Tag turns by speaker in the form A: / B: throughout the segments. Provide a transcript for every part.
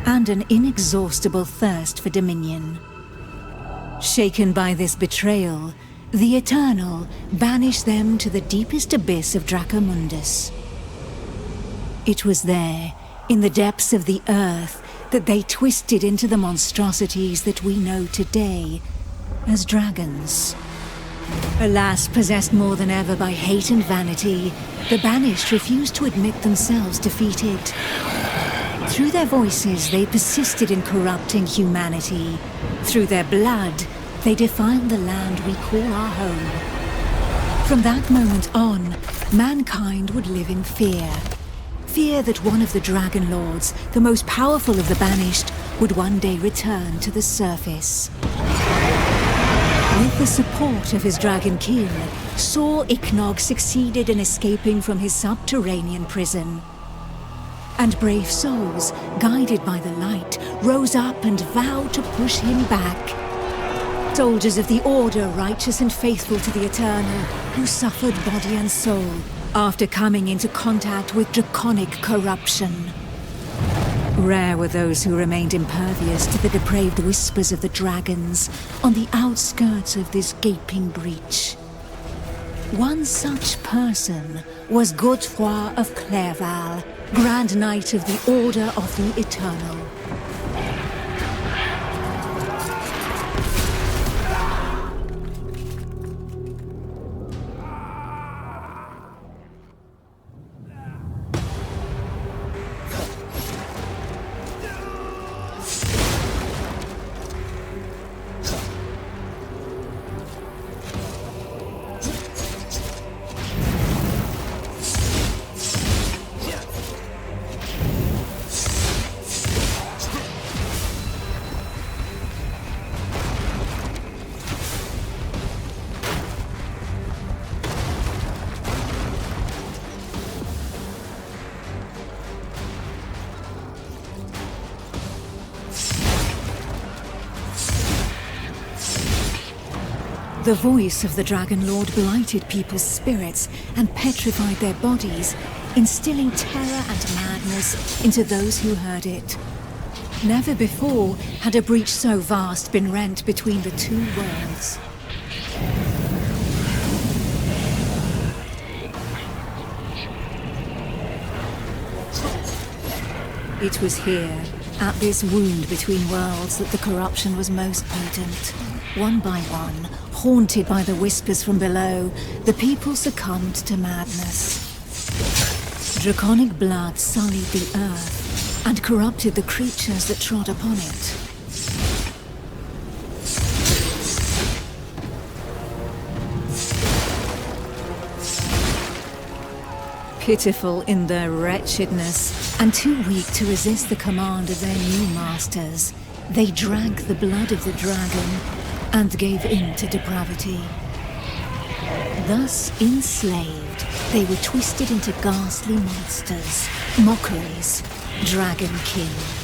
A: and an inexhaustible thirst for dominion. Shaken by this betrayal, the Eternal banished them to the deepest abyss of Dracomundus. It was there, in the depths of the earth, that they twisted into the monstrosities that we know today as dragons. Alas, possessed more than ever by hate and vanity, the Banished refused to admit themselves defeated. Through their voices, they persisted in corrupting humanity. Through their blood, they defiled the land we call our home. From that moment on, mankind would live in fear. Fear that one of the Dragon Lords, the most powerful of the Banished, would one day return to the surface. With the support of his dragon kin, Saw Ichnog succeeded in escaping from his subterranean prison. And brave souls, guided by the light, rose up and vowed to push him back. Soldiers of the Order, righteous and faithful to the Eternal, who suffered body and soul after coming into contact with draconic corruption. Rare were those who remained impervious to the depraved whispers of the dragons on the outskirts of this gaping breach. One such person was Godefroy of Clairval, Grand Knight of the Order of the Eternal. The voice of the Dragon Lord blighted people's spirits and petrified their bodies, instilling terror and madness into those who heard it. Never before had a breach so vast been rent between the two worlds. It was here, at this wound between worlds, that the corruption was most potent. One by one, haunted by the whispers from below, the people succumbed to madness. Draconic blood sullied the earth and corrupted the creatures that trod upon it. Pitiful in their wretchedness, and too weak to resist the command of their new masters, they drank the blood of the dragon and gave in to depravity. Thus enslaved, they were twisted into ghastly monsters, mockeries, dragonkin.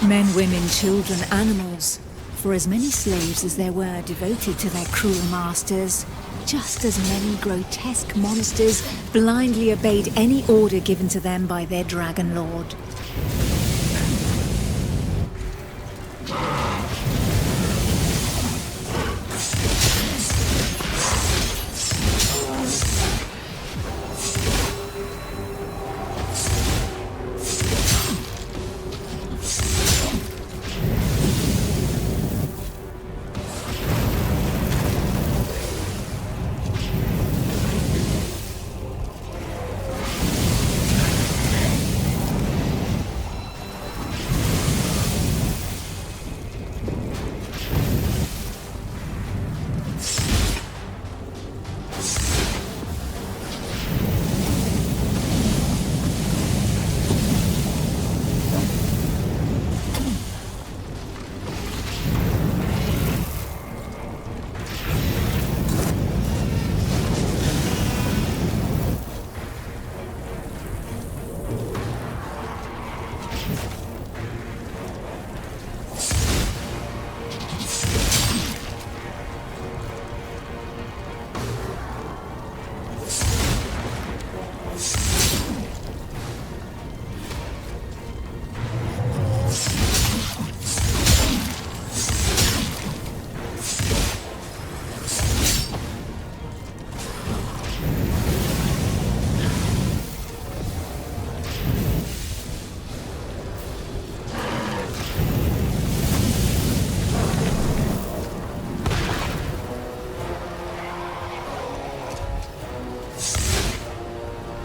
A: Men, women, children, animals, for as many slaves as there were devoted to their cruel masters, just as many grotesque monsters blindly obeyed any order given to them by their Dragon Lord.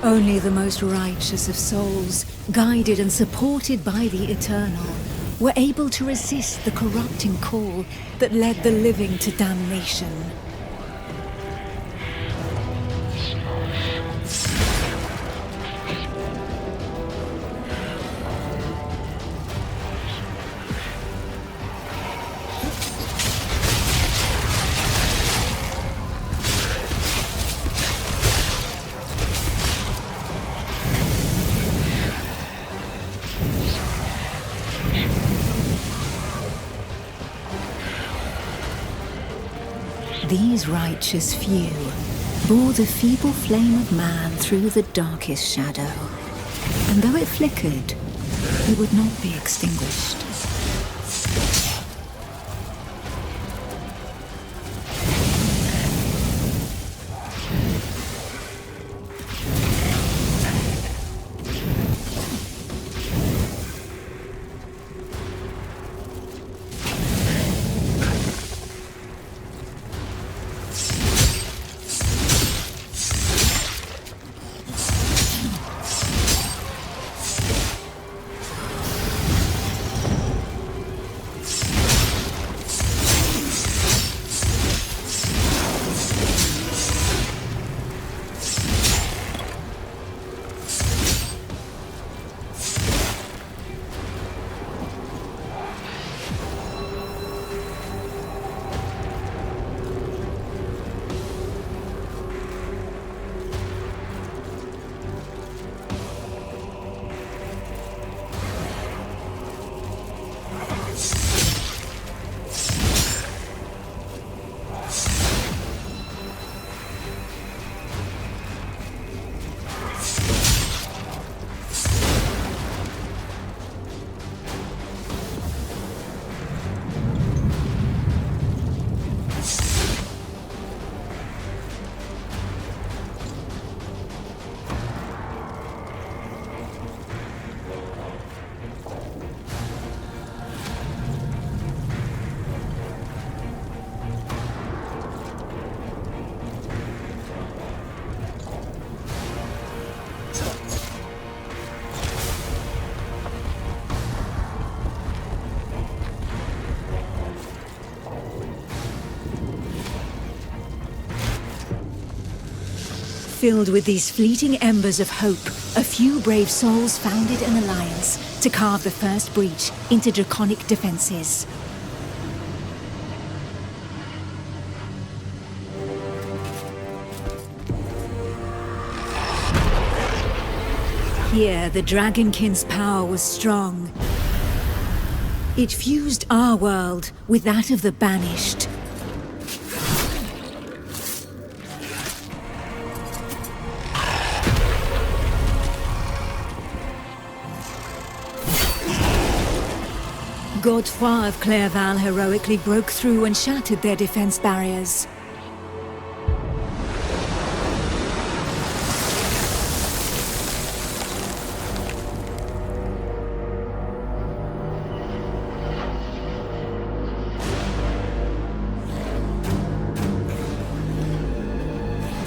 A: Only the most righteous of souls, guided and supported by the Eternal, were able to resist the corrupting call that led the living to damnation. These righteous few bore the feeble flame of man through the darkest shadow, and though it flickered, it would not be extinguished. Filled with these fleeting embers of hope, a few brave souls founded an alliance to carve the first breach into draconic defenses. Here, the Dragonkin's power was strong. It fused our world with that of the Banished. Godefroy of Clairval heroically broke through and shattered their defense barriers.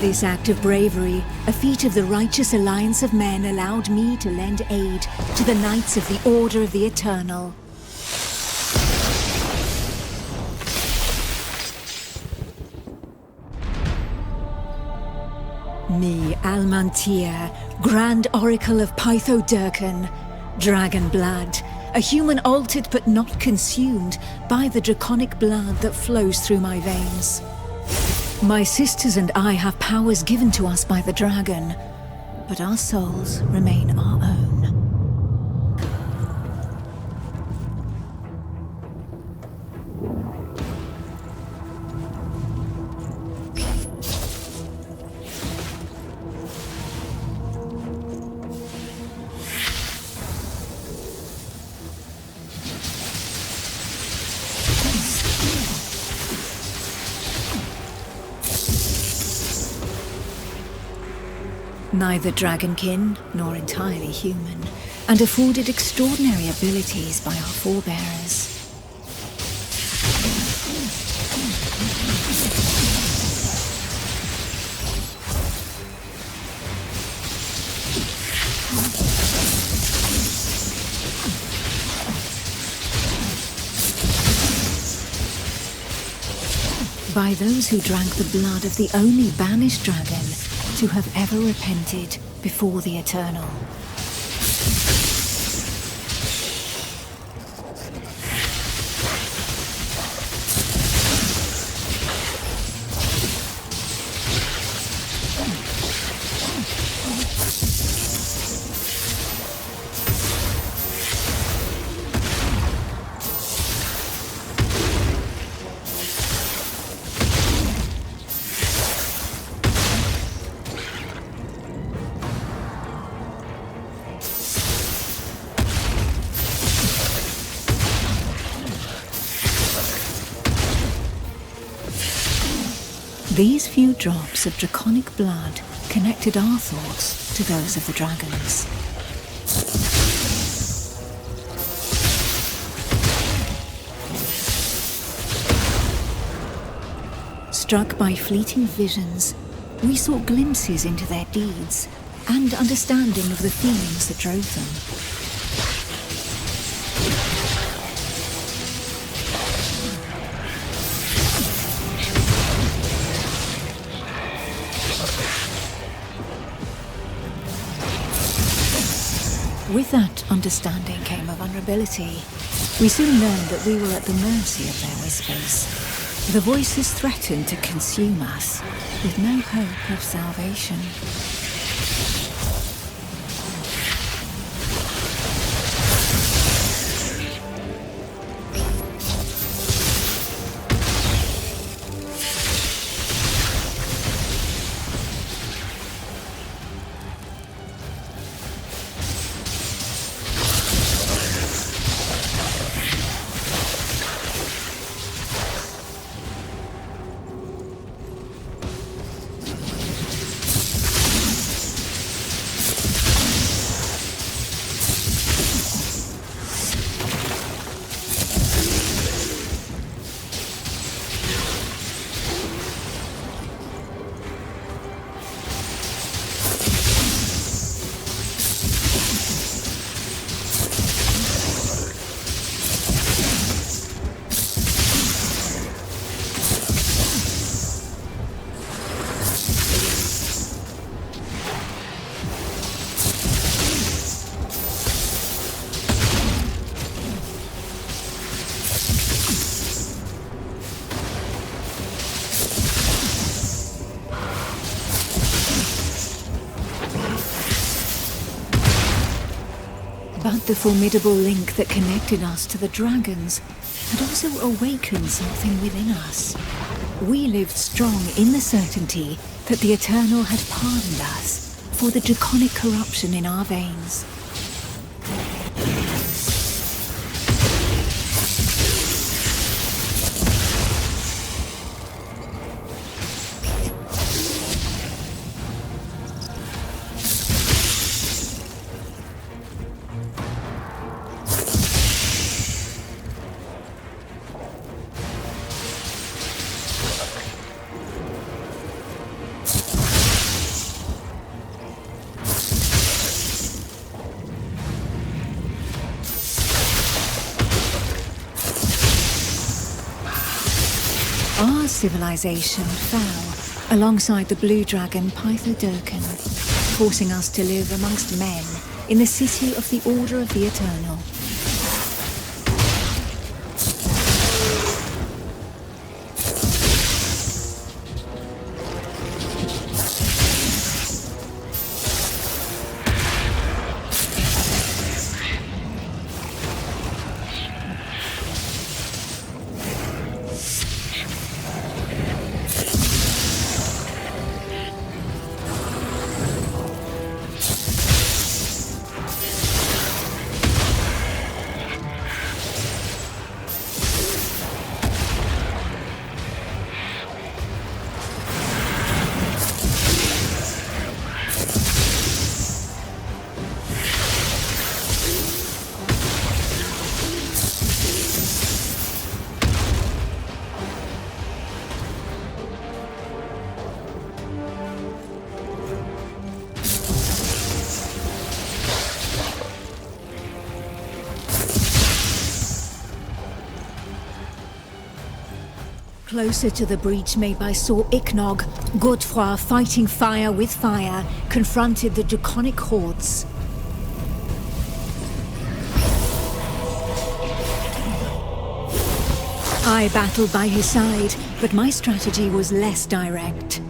A: This act of bravery, a feat of the righteous alliance of men, allowed me to lend aid to the Knights of the Order of the Eternal. Me, Almantir, Grand Oracle of Pytho-Durcan, Dragon Blood, a human altered but not consumed by the draconic blood that flows through my veins. My sisters and I have powers given to us by the dragon, but our souls remain our own. Neither dragonkin nor entirely human, and afforded extraordinary abilities by our forebearers. By those who drank the blood of the only banished dragon to have ever repented before the Eternal. These few drops of draconic blood connected our thoughts to those of the dragons. Struck by fleeting visions, we sought glimpses into their deeds and understanding of the feelings that drove them. With that understanding came a vulnerability. We soon learned that we were at the mercy of their whispers. The voices threatened to consume us, with no hope of salvation. But the formidable link that connected us to the dragons had also awakened something within us. We lived strong in the certainty that the Eternal had pardoned us for the draconic corruption in our veins. Our civilization fell alongside the blue dragon Pythodurcan, forcing us to live amongst men in the city of the Order of the Eternal. closer to the breach made by Sir Ichnog, Godefroy, fighting fire with fire, confronted the draconic hordes. I battled by his side, but my strategy was less direct.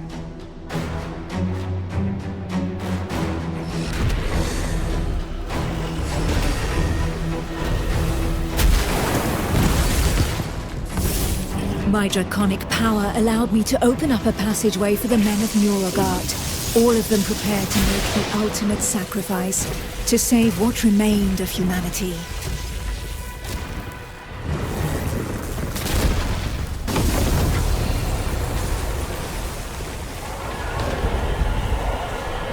A: My draconic power allowed me to open up a passageway for the men of Nuragard, all of them prepared to make the ultimate sacrifice to save what remained of humanity.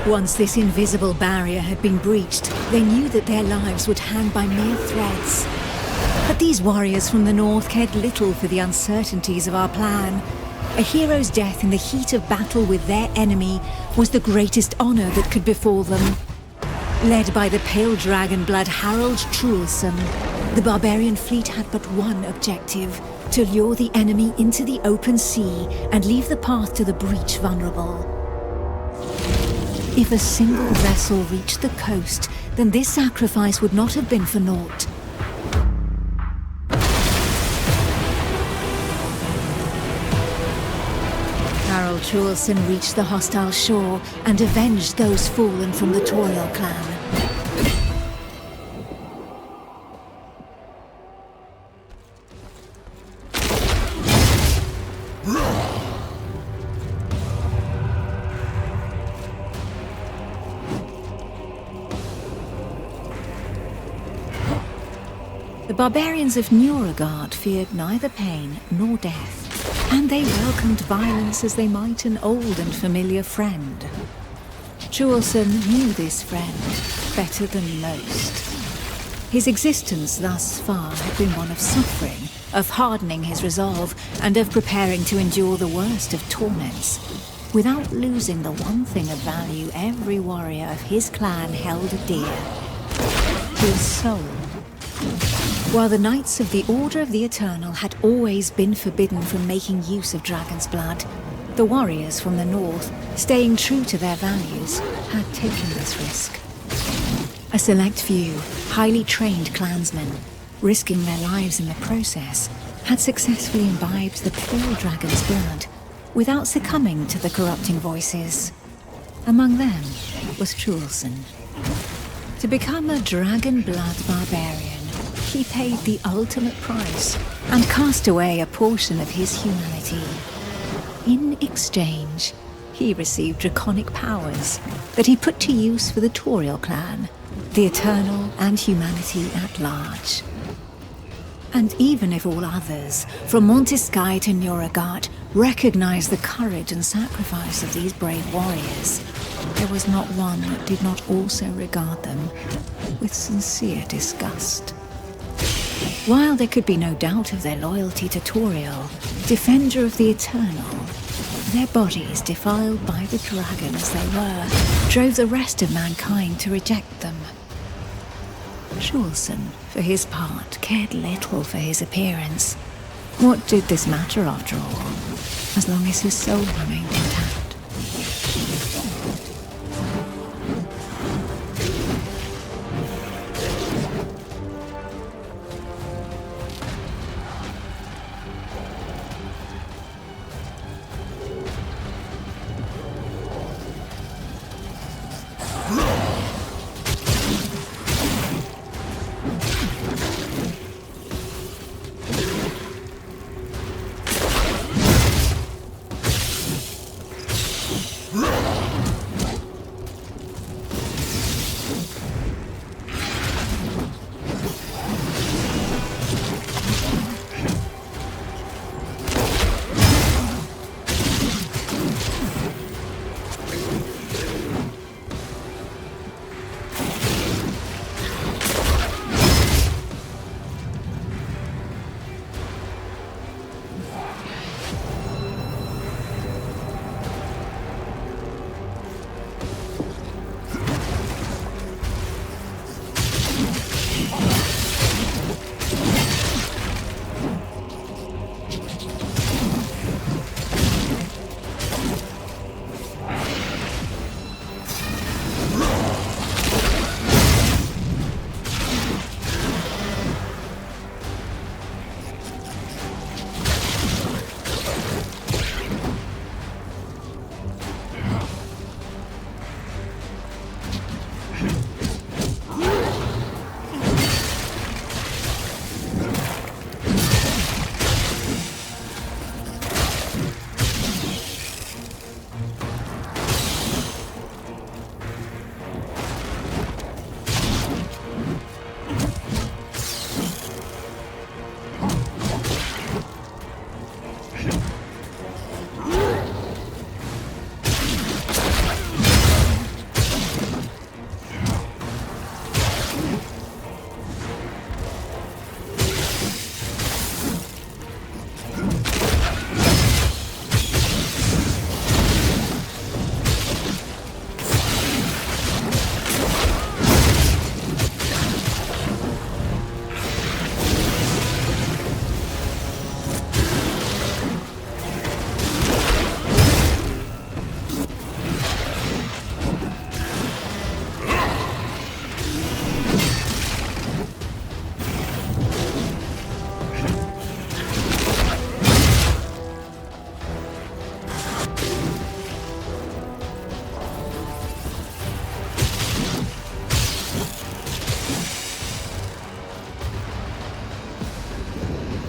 A: Once this invisible barrier had been breached, they knew that their lives would hang by mere threads. But these warriors from the north cared little for the uncertainties of our plan. A hero's death in the heat of battle with their enemy was the greatest honor that could befall them. Led by the pale dragon blood Harold Truelson, the barbarian fleet had but one objective: to lure the enemy into the open sea and leave the path to the breach vulnerable. If a single vessel reached the coast, then this sacrifice would not have been for naught. Harold Truelson reached the hostile shore and avenged those fallen from the Toriel clan. The barbarians of Nuragard feared neither pain nor death, and they welcomed violence as they might an old and familiar friend. Truelson knew this friend better than most. His existence thus far had been one of suffering, of hardening his resolve, and of preparing to endure the worst of torments, without losing the one thing of value every warrior of his clan held dear: his soul. While the Knights of the Order of the Eternal had always been forbidden from making use of dragon's blood, the warriors from the north, staying true to their values, had taken this risk. A select few, highly trained clansmen, risking their lives in the process, had successfully imbibed the pure dragon's blood without succumbing to the corrupting voices. Among them was Truelson. To become a dragon blood barbarian, he paid the ultimate price and cast away a portion of his humanity. In exchange, he received draconic powers that he put to use for the Toriel clan, the Eternal, and humanity at large. And even if all others, from Montesky to Nuragard, recognized the courage and sacrifice of these brave warriors, there was not one that did not also regard them with sincere disgust. While there could be no doubt of their loyalty to Toriel, defender of the Eternal, their bodies, defiled by the dragon as they were, drove the rest of mankind to reject them. Truelson, for his part, cared little for his appearance. What did this matter after all, as long as his soul remained intact?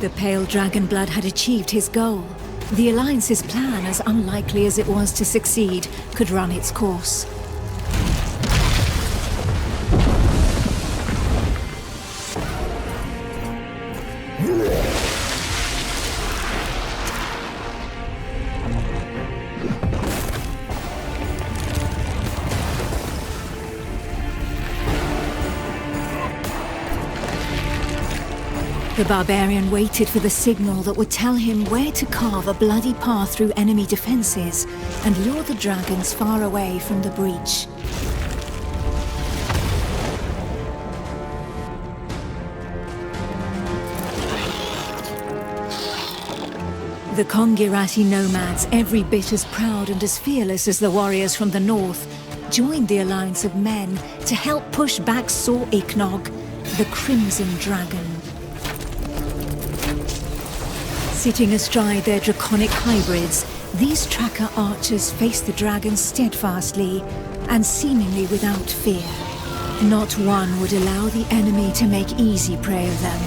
A: The pale dragon blood had achieved his goal. The Alliance's plan, as unlikely as it was to succeed, could run its course. The barbarian waited for the signal that would tell him where to carve a bloody path through enemy defenses and lure the dragons far away from the breach. The Kongirati nomads, every bit as proud and as fearless as the warriors from the north, joined the alliance of men to help push back Sor Iknog, the Crimson Dragon. Sitting astride their draconic hybrids, these tracker archers faced the dragons steadfastly and seemingly without fear. Not one would allow the enemy to make easy prey of them.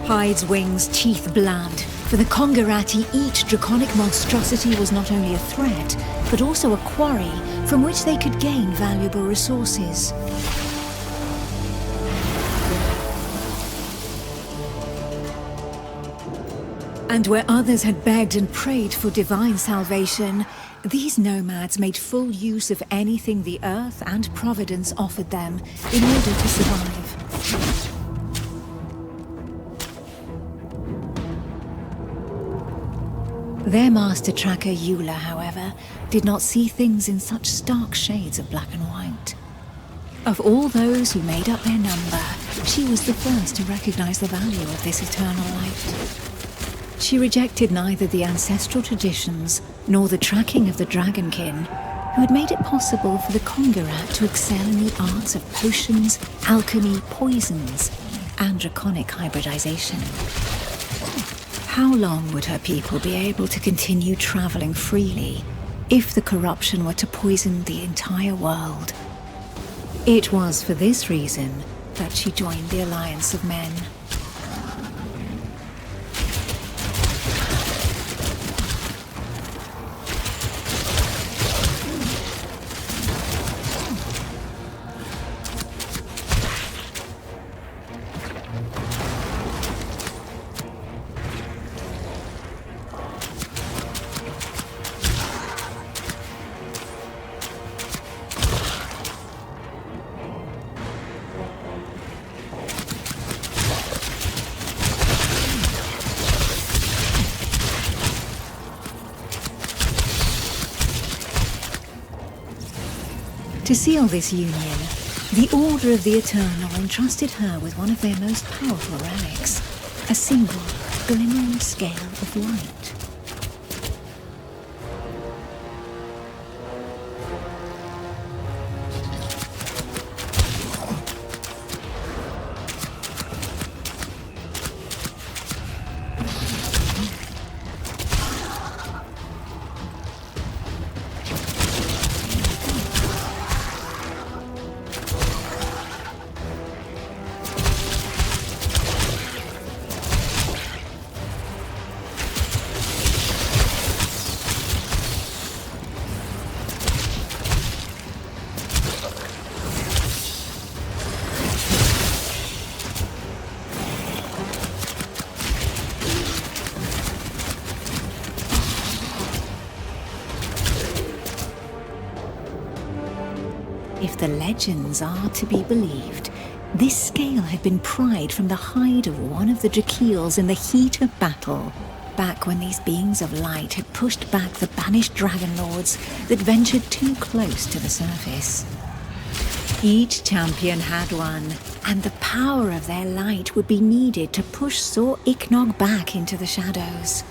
A: Hides, wings, teeth, blood. For the Kongirati, each draconic monstrosity was not only a threat, but also a quarry from which they could gain valuable resources. And where others had begged and prayed for divine salvation, these nomads made full use of anything the earth and Providence offered them in order to survive. Their master tracker, Eula, however, did not see things in such stark shades of black and white. Of all those who made up their number, she was the first to recognize the value of this eternal light. She rejected neither the ancestral traditions nor the tracking of the Dragonkin, who had made it possible for the Kongirat to excel in the arts of potions, alchemy, poisons, and draconic hybridization. How long would her people be able to continue traveling freely if the corruption were to poison the entire world? It was for this reason that she joined the Alliance of Men. To seal this union, the Order of the Eternal entrusted her with one of their most powerful relics, a single, glimmering scale of light. If the legends are to be believed, this scale had been pried from the hide of one of the Drakeels in the heat of battle, back when these beings of light had pushed back the banished dragon lords that ventured too close to the surface. Each champion had one, and the power of their light would be needed to push Sor Iknog back into the shadows.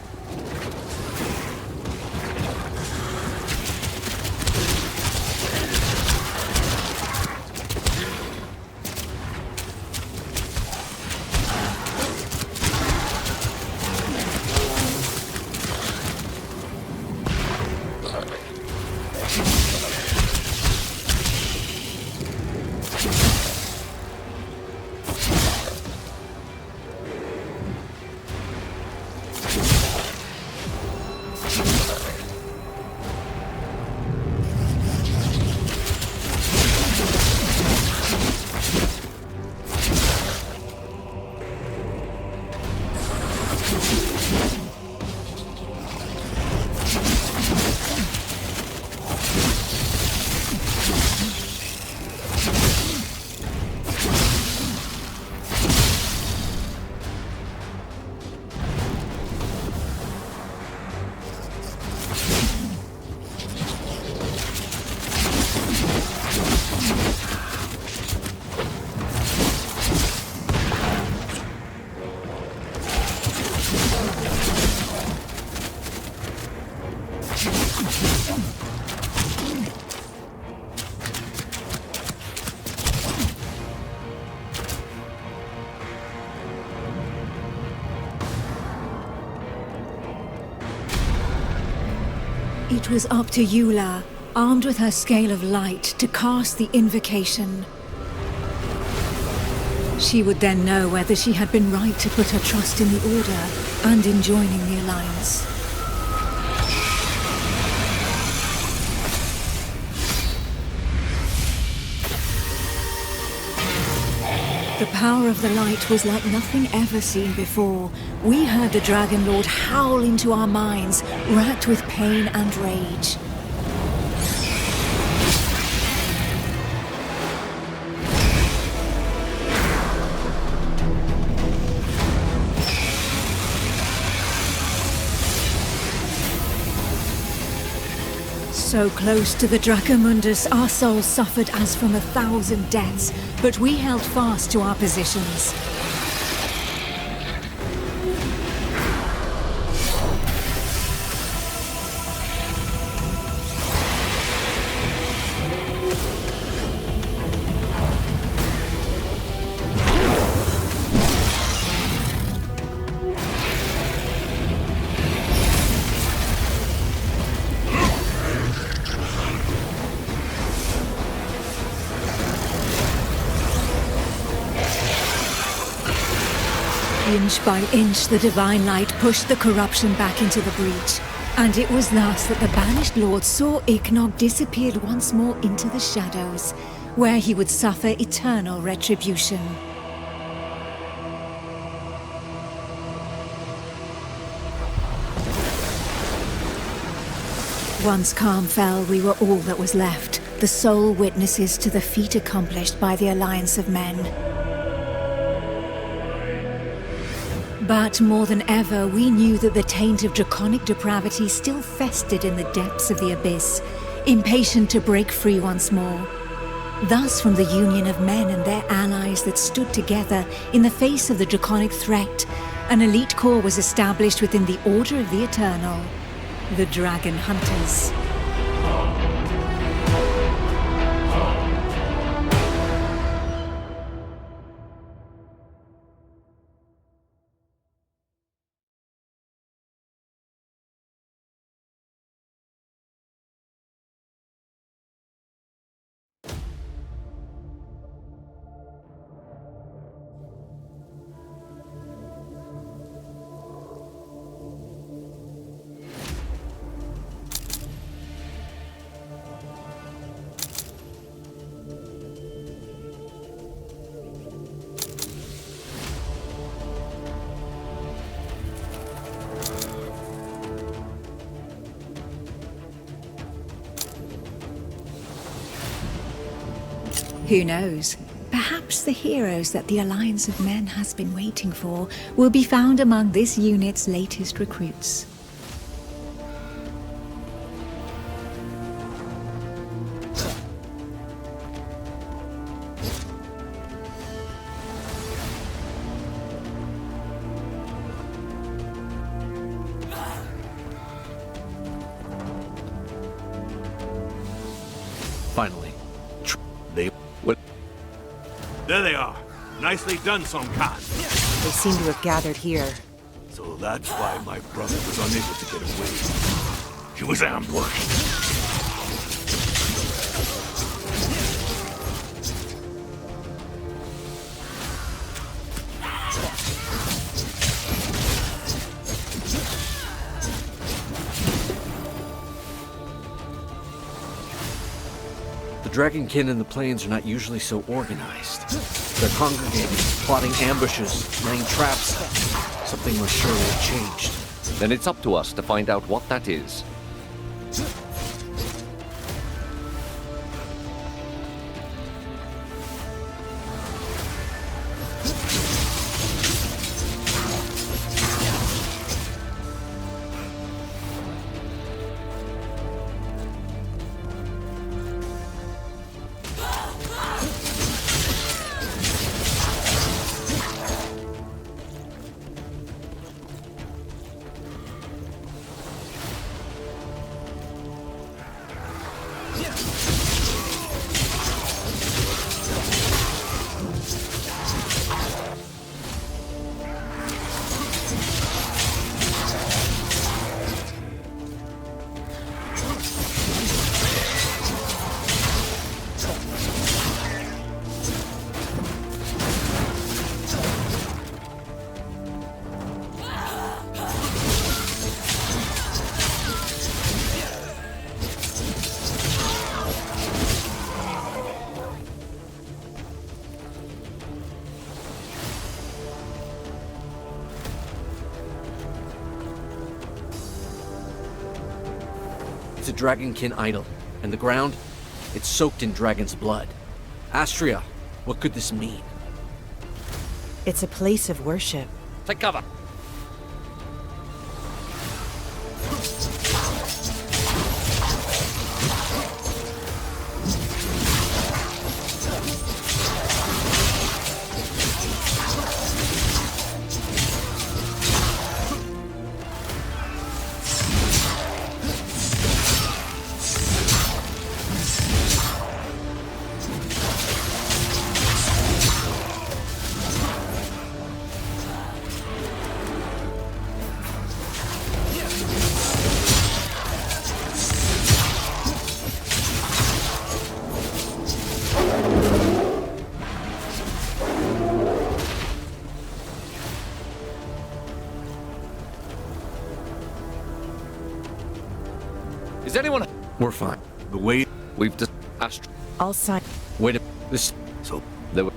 A: It was up to Eula, armed with her scale of light, to cast the invocation. She would then know whether she had been right to put her trust in the Order and in joining the Alliance. The power of the light was like nothing ever seen before. We heard the Dragon Lord howl into our minds, racked with pain and rage. So close to the Dracomundus, our souls suffered as from 1,000 deaths, but we held fast to our positions. Inch by inch, the divine light pushed the corruption back into the breach, and it was thus that the Banished Lord saw Ignog disappeared once more into the shadows, where he would suffer eternal retribution. Once calm fell, we were all that was left, the sole witnesses to the feat accomplished by the Alliance of Men. But more than ever, we knew that the taint of draconic depravity still festered in the depths of the abyss, impatient to break free once more. Thus, from the union of men and their allies that stood together in the face of the draconic threat, an elite corps was established within the Order of the Eternal, the Dragon Hunters. Who knows? Perhaps the heroes that the Alliance of Men has been waiting for will be found among this unit's latest recruits.
B: Finally.
C: There they are. Nicely done, Somkan.
D: They seem to have gathered here.
C: So that's why my brother was unable to get away. He was ambushed.
B: The Dragonkin in the plains are not usually so organized. They're congregating, plotting ambushes, laying traps. Something must surely have changed.
E: Then it's up to us to find out what that is.
B: It's a Dragonkin idol, and the ground, it's soaked in dragon's blood. Astria, what could this mean?
D: It's a place of worship.
E: Take cover. Is anyone...
B: We're fine.
C: The way...
E: We've just... Astro...
D: I'll sign.
B: Wait a... This...
C: So,
E: There were...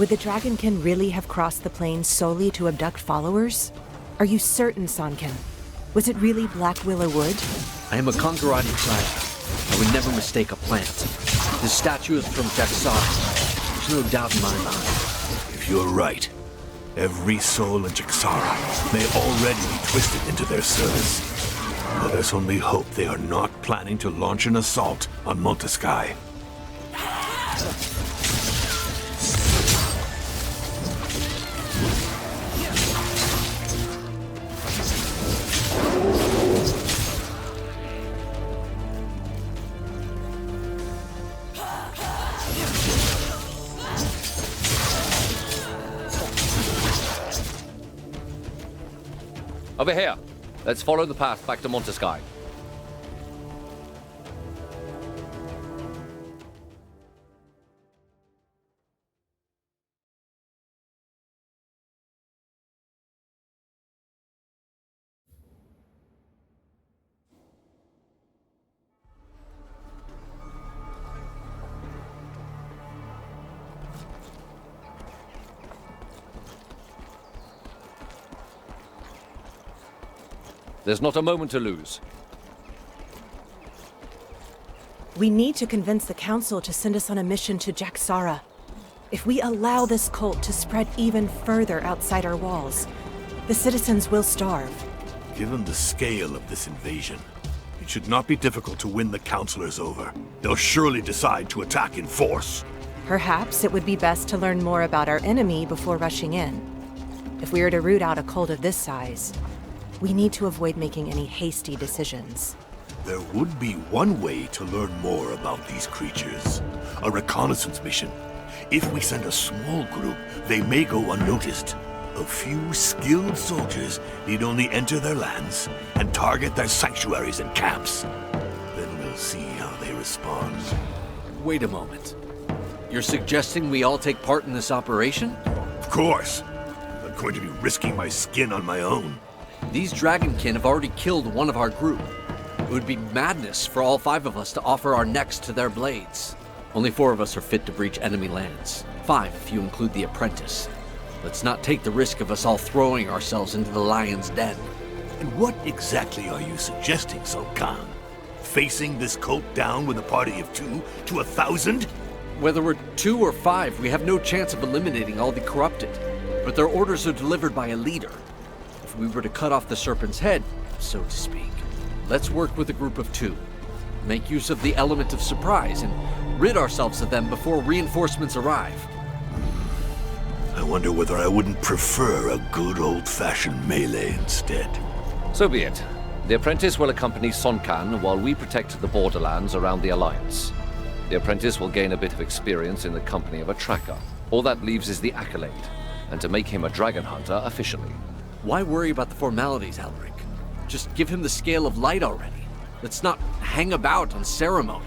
D: Would the Dragonkin really have crossed the plains solely to abduct followers? Are you certain, Sankin? Was it really Black Willow Wood?
B: I am a Kongarati child. I would never mistake a plant. This statue is from Jaxar. There's no doubt in my mind.
C: if you're right, every soul in Jaxara may already be twisted into their service. Let us only hope they are not planning to launch an assault on Montesky.
E: Over here. Let's follow the path back to Montesky. There's not a moment to lose.
D: We need to convince the Council to send us on a mission to Jaxara. If we allow this cult to spread even further outside our walls, the citizens will starve.
C: Given the scale of this invasion, it should not be difficult to win the Councilors over. They'll surely decide to attack in force.
D: Perhaps it would be best to learn more about our enemy before rushing in. If we are to root out a cult of this size, we need to avoid making any hasty decisions.
C: There would be one way to learn more about these creatures. A reconnaissance mission. If we send a small group, they may go unnoticed. A few skilled soldiers need only enter their lands and target their sanctuaries and camps. Then we'll see how they respond.
B: Wait a moment. You're suggesting we all take part in this operation?
C: Of course. I'm not going to be risking my skin on my own.
B: These Dragonkin have already killed one of our group. It would be madness for all 5 of us to offer our necks to their blades. Only 4 of us are fit to breach enemy lands. 5 if you include the apprentice. Let's not take the risk of us all throwing ourselves into the lion's den.
C: And what exactly are you suggesting, Sultan? Facing this cult down with a party of 2 to 1,000?
B: Whether we're 2 or 5, we have no chance of eliminating all the corrupted. But their orders are delivered by a leader. If we were to cut off the serpent's head, so to speak, let's work with a group of 2. Make use of the element of surprise and rid ourselves of them before reinforcements arrive.
C: I wonder whether I wouldn't prefer a good old-fashioned melee instead.
E: So be it. The apprentice will accompany Sonkan while we protect the borderlands around the Alliance. The apprentice will gain a bit of experience in the company of a tracker. All that leaves is the accolade, and to make him a dragon hunter officially.
B: Why worry about the formalities, Alaric? Just give him the scale of light already. Let's not hang about on ceremony.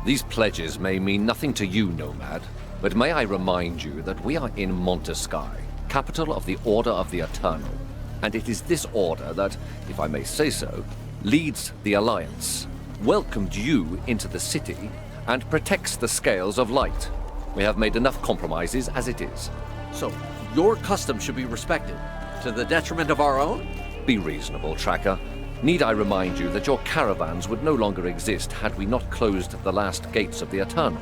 E: These pledges may mean nothing to you, Nomad, but may I remind you that we are in Montesky, capital of the Order of the Eternal, and it is this order that, if I may say so, leads the Alliance, welcomed you into the city, and protects the scales of light. We have made enough compromises as it is.
B: So, your custom should be respected, to the detriment of our own?
E: Be reasonable, Tracker. Need I remind you that your caravans would no longer exist had we not closed the last gates of the Eternal?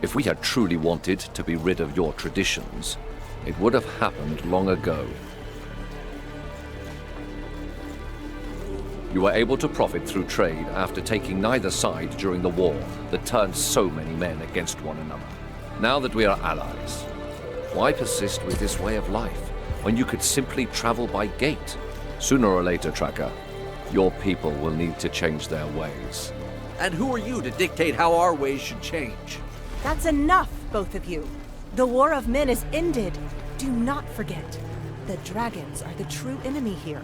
E: If we had truly wanted to be rid of your traditions, it would have happened long ago. You were able to profit through trade after taking neither side during the war that turned so many men against one another. Now that we are allies, why persist with this way of life when you could simply travel by gate? Sooner or later, Tracker, your people will need to change their ways.
B: And who are you to dictate how our ways should change?
D: That's enough, both of you. The war of men is ended. Do not forget, the dragons are the true enemy here.